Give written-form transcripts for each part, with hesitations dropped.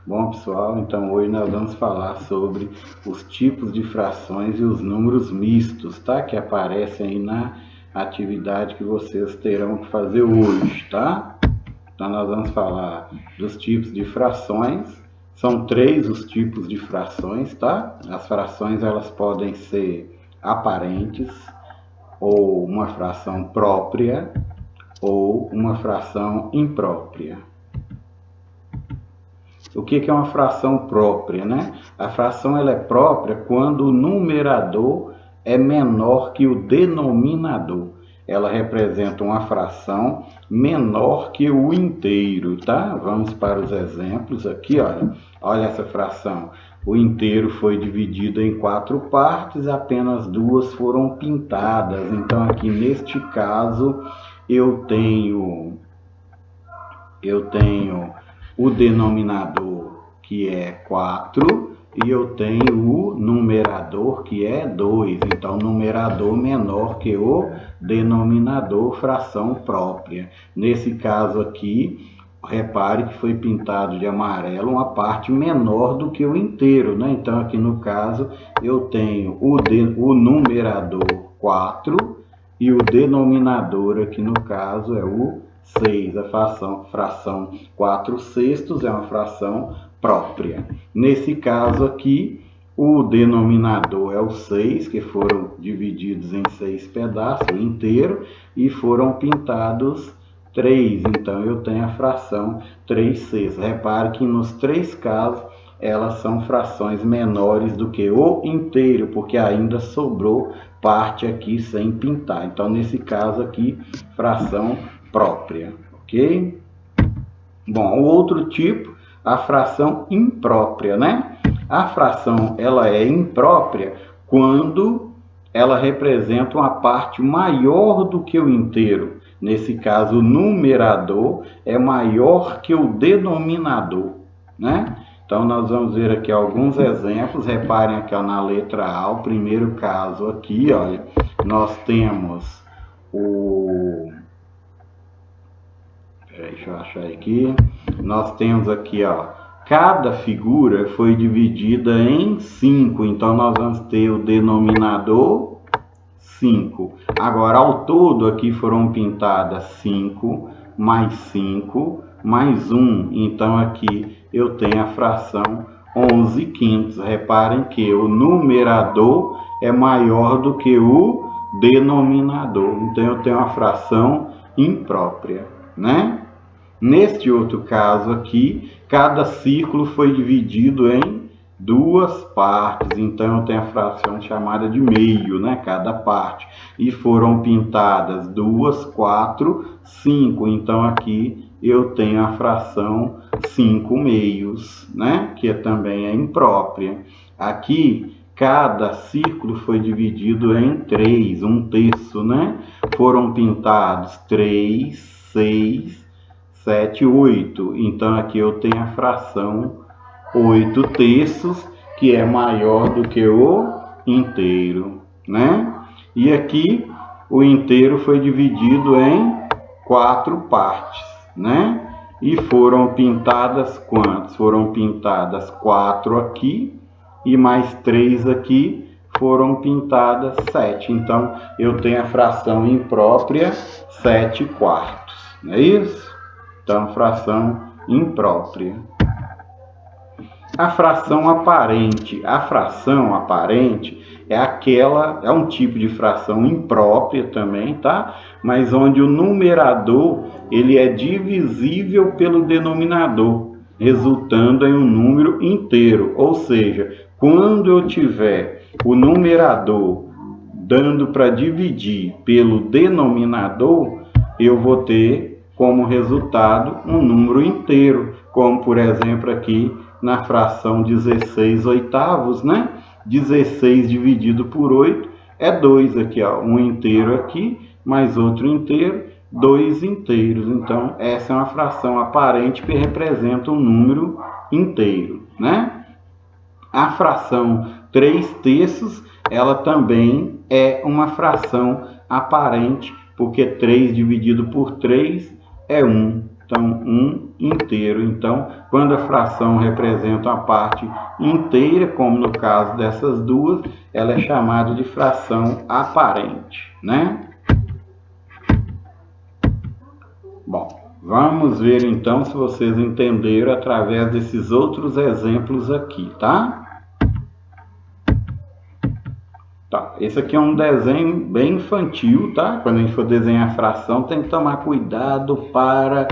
Bom, pessoal, então hoje nós vamos falar sobre os tipos de frações e os números mistos, tá? Que aparecem aí na atividade que vocês terão que fazer hoje, tá? Então nós vamos falar dos tipos de frações. São três os tipos de frações, tá? As frações elas podem ser aparentes, ou uma fração própria, ou uma fração imprópria. O que é uma fração própria, né? A fração ela é própria quando o numerador é menor que o denominador. Ela representa uma fração menor que o inteiro, tá? Vamos para os exemplos aqui, olha. Olha essa fração. O inteiro foi dividido em 4 partes, apenas 2 foram pintadas. Então, aqui neste caso, eu tenho o denominador, que é 4, e eu tenho o numerador, que é 2. Então, numerador menor que o denominador, fração própria. Nesse caso aqui, repare que foi pintado de amarelo uma parte menor do que o inteiro, né? Então, aqui no caso, eu tenho o numerador 4 e o denominador aqui no caso é o 6. A fração 4/6 é uma fração própria. Nesse caso aqui, o denominador é o 6, que foram divididos em 6 pedaços, inteiro, e foram pintados 3. Então, eu tenho a fração 3/6. Repare que nos 3 casos, elas são frações menores do que o inteiro, porque ainda sobrou parte aqui sem pintar. Então, nesse caso aqui, fração própria, ok? Bom, o outro tipo, a fração imprópria, né? A fração ela é imprópria quando ela representa uma parte maior do que o inteiro. Nesse caso, o numerador é maior que o denominador, né? Então, nós vamos ver aqui alguns exemplos. Reparem aqui ó, na letra A, o primeiro caso aqui, olha, nós temos deixa eu achar aqui. Nós temos aqui, ó, cada figura foi dividida em 5. Então, nós vamos ter o denominador 5. Agora, ao todo, aqui foram pintadas 5, mais 5, mais 1. Então, aqui eu tenho a fração 11/5. Reparem que o numerador é maior do que o denominador. Então, eu tenho a fração imprópria, né? Neste outro caso aqui, cada círculo foi dividido em 2 partes. Então, eu tenho a fração chamada de meio, né? Cada parte. E foram pintadas 2, 4, 5. Então, aqui eu tenho a fração 5/2, né? Que também é imprópria. Aqui, cada círculo foi dividido em 3, 1/3, né? Foram pintados 3, 6, 7, 8. Então, aqui eu tenho a fração 8/3, que é maior do que o inteiro, né? E aqui o inteiro foi dividido em 4 partes, né? E foram pintadas quantas? Foram pintadas 4 aqui e mais 3 aqui, foram pintadas 7. Então, eu tenho a fração imprópria 7/4, não é isso? Então, fração imprópria. A fração aparente. A fração aparente é um tipo de fração imprópria também, tá? Mas onde o numerador ele é divisível pelo denominador, resultando em um número inteiro. Ou seja, quando eu tiver o numerador dando para dividir pelo denominador, eu vou ter como resultado um número inteiro, como por exemplo aqui na fração 16/8, né? 16 dividido por 8 é 2 aqui, ó, um inteiro aqui, mais outro inteiro, 2 inteiros. Então, essa é uma fração aparente que representa um número inteiro, né? A fração 3/3, ela também é uma fração aparente, porque 3 dividido por 3 é 1. Então, 1 inteiro. Então, quando a fração representa uma parte inteira, como no caso dessas duas, ela é chamada de fração aparente, né? Bom, vamos ver então se vocês entenderam através desses outros exemplos aqui, tá? Tá, esse aqui é um desenho bem infantil, tá? Quando a gente for desenhar fração, tem que tomar cuidado para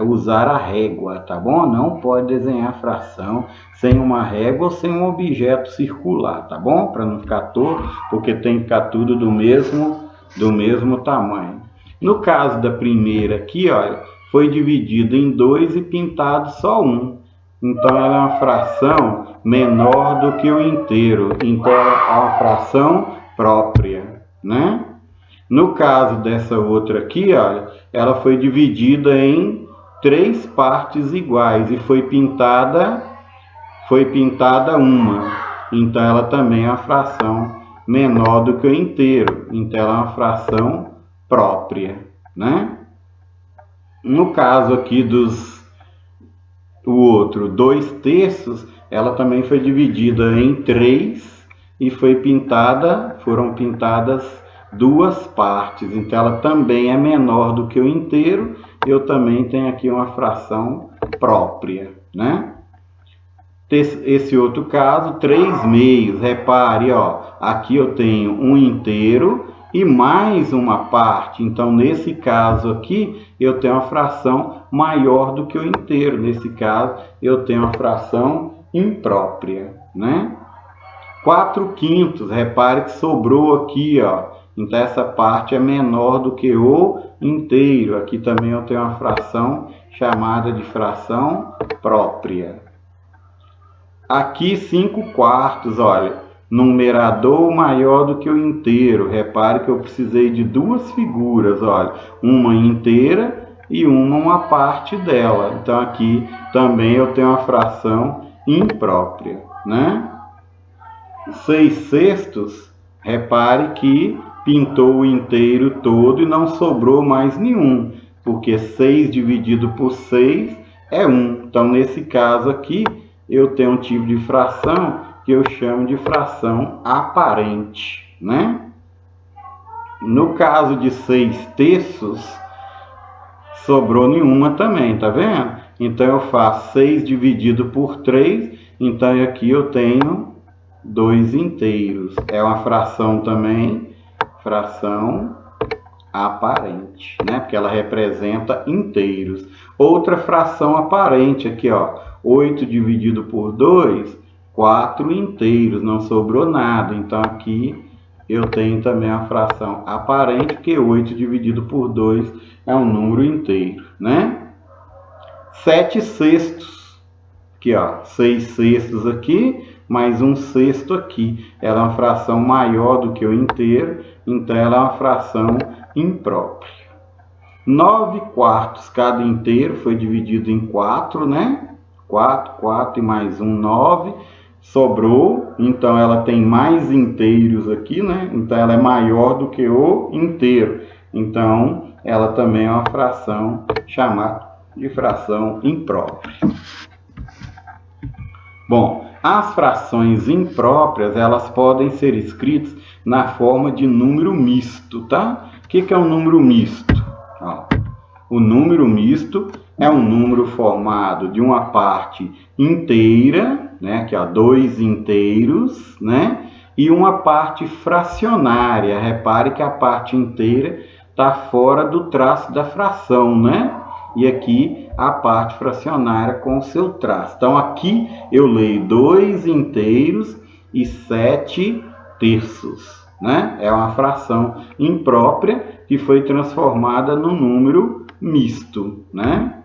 usar a régua, tá bom? Não pode desenhar fração sem uma régua ou sem um objeto circular, tá bom? Para não ficar torto, porque tem que ficar tudo do mesmo tamanho. No caso da primeira aqui, olha, foi dividido em 2 e pintado só 1. Então, ela é uma fração menor do que o inteiro. Então, é uma fração própria, né? No caso dessa outra aqui, olha, ela foi dividida em 3 partes iguais e foi pintada uma. Então, ela também é uma fração menor do que o inteiro. Então, ela é uma fração própria, né? No caso aqui o outro 2/3, ela também foi dividida em 3 e foram pintadas 2 partes. Então, ela também é menor do que o inteiro. Eu também tenho aqui uma fração própria, né? Esse outro caso, 3/2. Repare, ó, aqui eu tenho um inteiro e mais uma parte. Então, nesse caso aqui, eu tenho uma fração maior do que o inteiro. Nesse caso, eu tenho uma fração imprópria, né? 4/5. Repare que sobrou aqui, ó. Então, essa parte é menor do que o inteiro. Aqui também eu tenho uma fração chamada de fração própria. Aqui, 5/4, olha. Numerador maior do que o inteiro. Repare que eu precisei de 2 figuras, olha, uma inteira e uma parte dela. Então, aqui também eu tenho uma fração imprópria, né? 6/6, repare que pintou o inteiro todo e não sobrou mais nenhum, porque 6 dividido por 6 é 1. Então, nesse caso aqui, eu tenho um tipo de fração que eu chamo de fração aparente, né? No caso de 6/3, sobrou nenhuma também, tá vendo? Então, eu faço 6 dividido por 3, então aqui eu tenho 2 inteiros. É uma fração também, fração aparente, né? Porque ela representa inteiros. Outra fração aparente aqui, ó, 8 dividido por 2, 4 inteiros, não sobrou nada. Então, aqui eu tenho também a fração aparente, porque 8 dividido por 2 é um número inteiro, né? 7/6. Aqui, ó, 6/6 aqui, mais 1/6 aqui. Ela é uma fração maior do que o inteiro, então ela é uma fração imprópria. 9/4. Cada inteiro foi dividido em 4, né? 4 e mais 1, 9. Sobrou, então ela tem mais inteiros aqui, né? Então ela é maior do que o inteiro. Então ela também é uma fração chamada de fração imprópria. Bom, as frações impróprias, elas podem ser escritas na forma de número misto, tá? O que é um número misto? Ó, o número misto é um número formado de uma parte inteira, né, que é 2 inteiros, né, e uma parte fracionária. Repare que a parte inteira está fora do traço da fração, né? E aqui a parte fracionária com o seu traço. Então, aqui eu leio 2 inteiros e 7/3, né? É uma fração imprópria que foi transformada num número misto, né?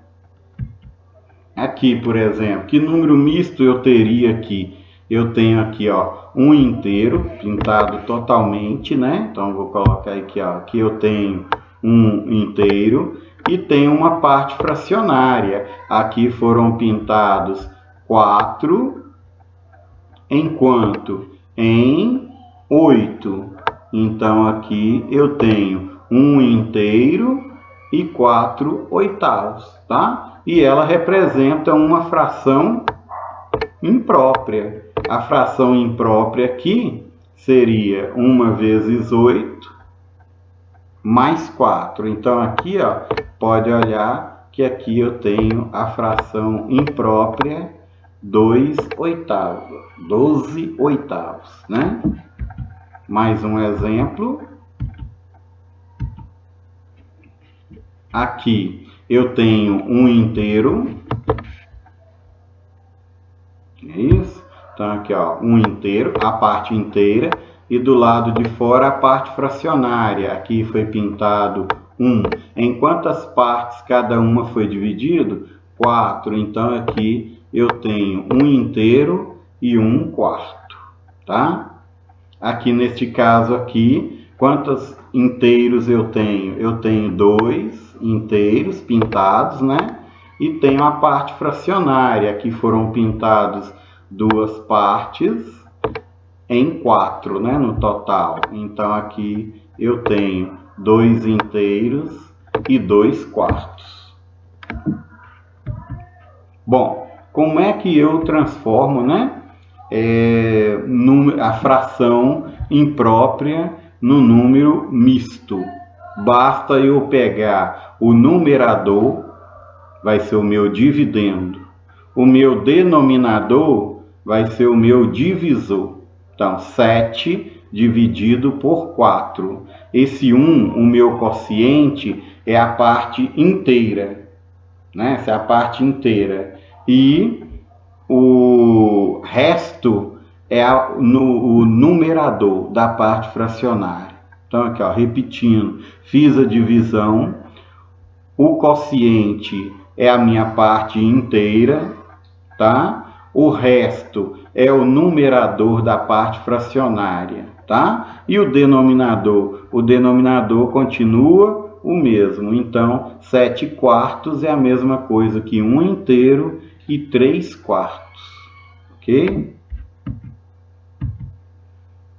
Aqui, por exemplo, que número misto eu teria aqui? Eu tenho aqui, ó, um inteiro pintado totalmente, né? Então, vou colocar aqui, ó, aqui eu tenho um inteiro e tenho uma parte fracionária. Aqui foram pintados 4, enquanto em 8. Então, aqui eu tenho um inteiro e 4/8, tá? E ela representa uma fração imprópria. A fração imprópria aqui seria 1 vezes 8 mais 4. Então aqui, ó, pode olhar que aqui eu tenho a fração imprópria 2/8, 12/8, né? Mais um exemplo. Aqui eu tenho um inteiro. É isso? Então aqui, ó, um inteiro, a parte inteira. E do lado de fora a parte fracionária. Aqui foi pintado 1. Em quantas partes cada uma foi dividido? 4. Então aqui eu tenho um inteiro e 1/4, tá? Aqui neste caso aqui, quantos inteiros eu tenho? Eu tenho 2 inteiros pintados, né? E tenho a parte fracionária. Aqui foram pintados 2 partes em 4, né, no total. Então aqui eu tenho 2 inteiros e 2/4. Bom, como é que eu transformo, né, a fração imprópria no número misto? Basta eu pegar o numerador, vai ser o meu dividendo, o meu denominador vai ser o meu divisor. Então, 7 dividido por 4. Esse 1, o meu quociente, é a parte inteira, né? Essa é a parte inteira. E o resto é o numerador da parte fracionária. Então, aqui, ó, repetindo, fiz a divisão. O quociente é a minha parte inteira, tá? O resto é o numerador da parte fracionária, tá? E o denominador continua o mesmo. Então, 7/4 é a mesma coisa que 1 inteiro e 3/4, ok?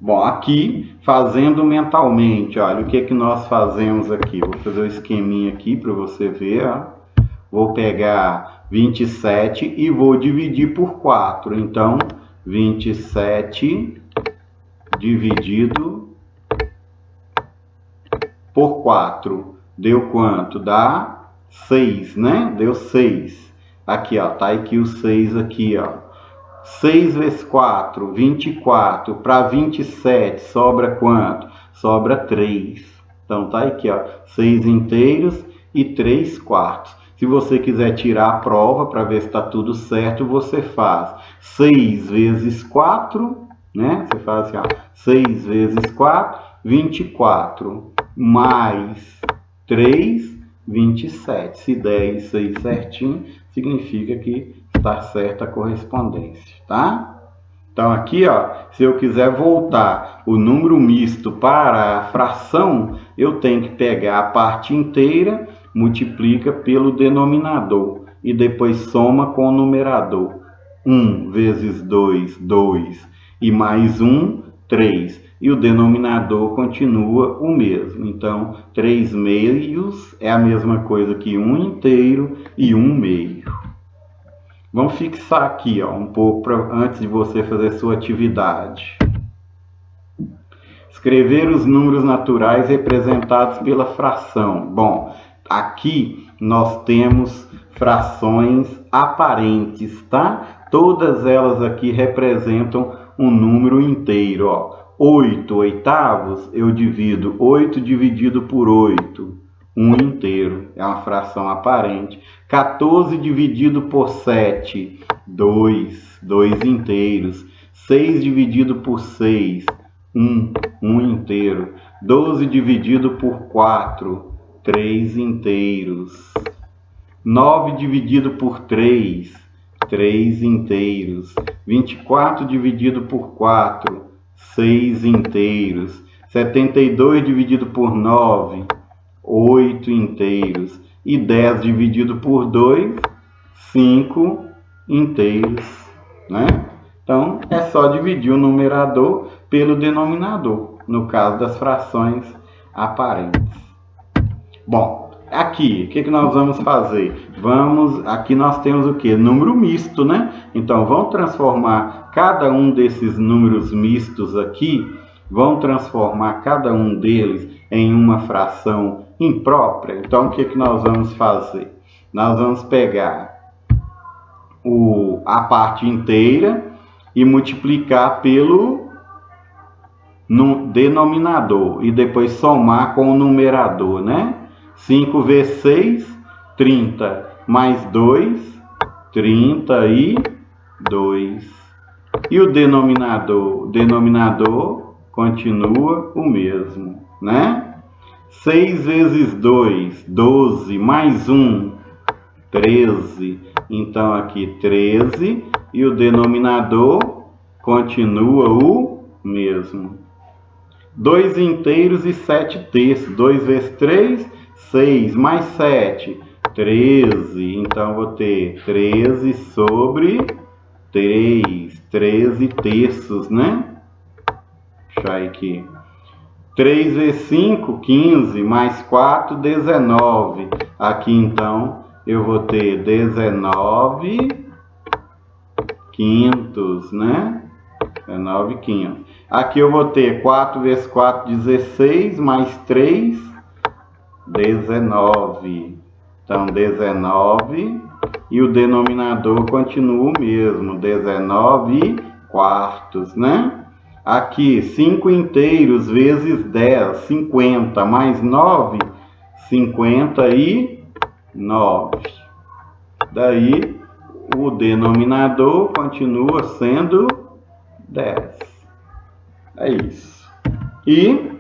Bom, aqui, fazendo mentalmente, olha, o que nós fazemos aqui? Vou fazer o esqueminha aqui para você ver, ó. Vou pegar 27 e vou dividir por 4. Então, 27 dividido por 4. Deu quanto? Dá 6, né? Deu 6. Aqui, ó, tá aqui o 6 aqui, ó. 6 vezes 4, 24. Para 27, sobra quanto? Sobra 3. Então, tá aqui, ó, 6 inteiros e 3/4. Se você quiser tirar a prova para ver se está tudo certo, você faz 6 vezes 4, né? Você faz assim, ó, 6 vezes 4, 24, mais 3, 27. Se der isso aí certinho, significa que está certa a correspondência, tá? Então aqui, ó, se eu quiser voltar o número misto para a fração, eu tenho que pegar a parte inteira, multiplica pelo denominador e depois soma com o numerador. 1 vezes 2, 2, e mais 1, 3. E o denominador continua o mesmo. Então, 3 meios é a mesma coisa que 1 inteiro e 1 meio. Vamos fixar aqui, ó, um pouco antes de você fazer sua atividade. Escrever os números naturais representados pela fração. Bom, aqui nós temos frações aparentes, tá? Todas elas aqui representam um número inteiro, ó. 8/8, eu divido 8 dividido por 8, 1 inteiro, é uma fração aparente. 14 dividido por 7, 2 inteiros. 6 dividido por 6, 1 inteiro. 12 dividido por 4, 3 inteiros. 9 dividido por 3, 3 inteiros. 24 dividido por 4, 6 inteiros. 72 dividido por 9, 8 inteiros. E 10 dividido por 2, 5 inteiros, né? Então, é só dividir o numerador pelo denominador, no caso das frações aparentes. Bom, Aqui, o que nós vamos fazer? Aqui nós temos o que? Número misto, né? Então, vamos transformar cada um desses números mistos aqui, vamos transformar cada um deles em uma fração imprópria. Então, o que nós vamos fazer? Nós vamos pegar a parte inteira e multiplicar pelo denominador e depois somar com o numerador, né? 5 vezes 6, 30, mais 2, 32. E o denominador continua o mesmo, né? 6 vezes 2, 12, mais 1, 13. Então, aqui 13 e o denominador continua o mesmo. 2 inteiros e 7 terços. 2 vezes 3, 6, mais 7, 13. Então, vou ter 13 sobre 3. 13 terços, né? Deixa eu aqui. 3 vezes 5, 15, mais 4, 19. Aqui, então, eu vou ter 19 quintos, né? 19 quintos. Aqui eu vou ter 4 vezes 4, 16, mais 3, 19. Então, 19. E o denominador continua o mesmo, 19 quartos, né? Aqui, 5 inteiros vezes 10, 50, mais 9, 59. Daí, o denominador continua sendo 10. É isso. E,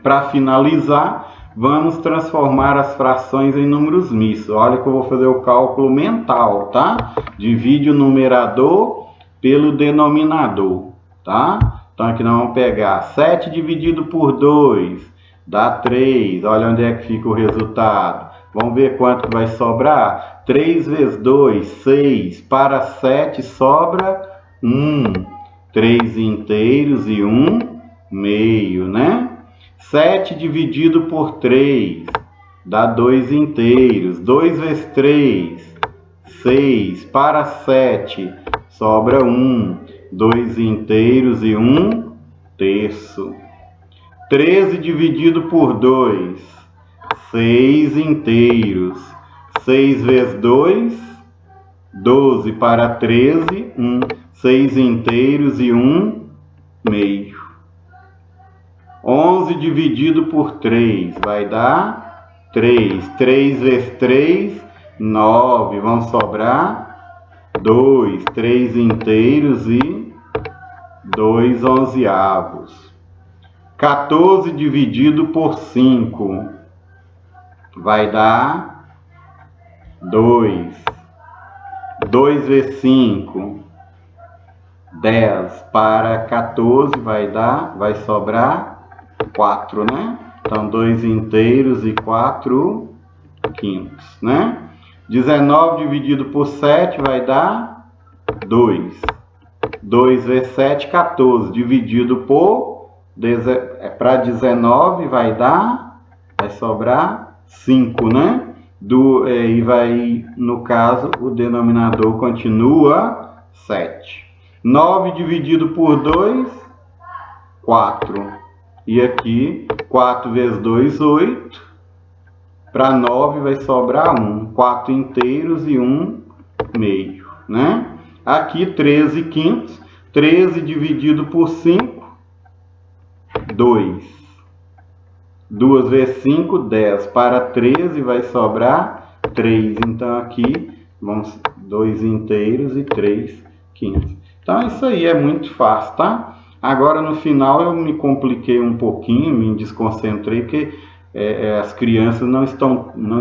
para finalizar, vamos transformar as frações em números mistos. Olha que eu vou fazer o cálculo mental, tá? Divide o numerador pelo denominador, tá? Então, aqui nós vamos pegar 7 dividido por 2, dá 3. Olha onde é que fica o resultado. Vamos ver quanto que vai sobrar. 3 vezes 2, 6. Para 7 sobra 1. 3 inteiros e 1 meio, né? 7 dividido por 3 dá 2 inteiros. 2 vezes 3, 6. Para 7 sobra 1. 2 inteiros e 1 terço. 13 dividido por 2, 6 inteiros. 6 vezes 2, 12. Para 13, 1. 6 inteiros e 1 meio. 11 dividido por 3 vai dar 3. 3 vezes 3, 9. Vão sobrar 2. 3 inteiros e 2 onzeavos. 14 dividido por 5 vai dar 2. 2 vezes 5, 10. Para 14 vai sobrar 4, né? Então, 2 inteiros e 4 quintos, né? 19 dividido por 7 vai dar 2. 2 vezes 7, 14. Dividido por, para 19 vai sobrar 5, né? E no caso, o denominador continua 7. 9 dividido por 2, 4. E aqui, 4 vezes 2, 8. Para 9 vai sobrar 1. 4 inteiros e 1 meio, né? Aqui, 13 quintos. 13 dividido por 5, 2. 2 vezes 5, 10. Para 13 vai sobrar 3. Então, aqui, 2 inteiros e 3 quintos. Então, isso aí é muito fácil, tá? Agora, no final, eu me compliquei um pouquinho, me desconcentrei, porque as crianças não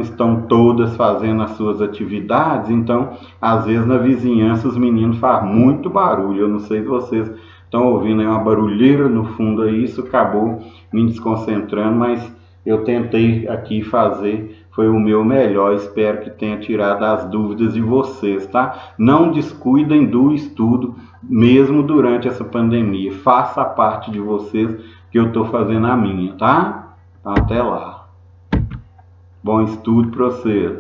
estão todas fazendo as suas atividades, então, às vezes, na vizinhança, os meninos fazem muito barulho. Eu não sei se vocês estão ouvindo aí uma barulheira no fundo aí, isso acabou me desconcentrando, mas eu tentei aqui fazer, foi o meu melhor, espero que tenha tirado as dúvidas de vocês, tá? Não descuidem do estudo, mesmo durante essa pandemia. Faça a parte de vocês que eu estou fazendo a minha, tá? Então, até lá. Bom estudo para vocês.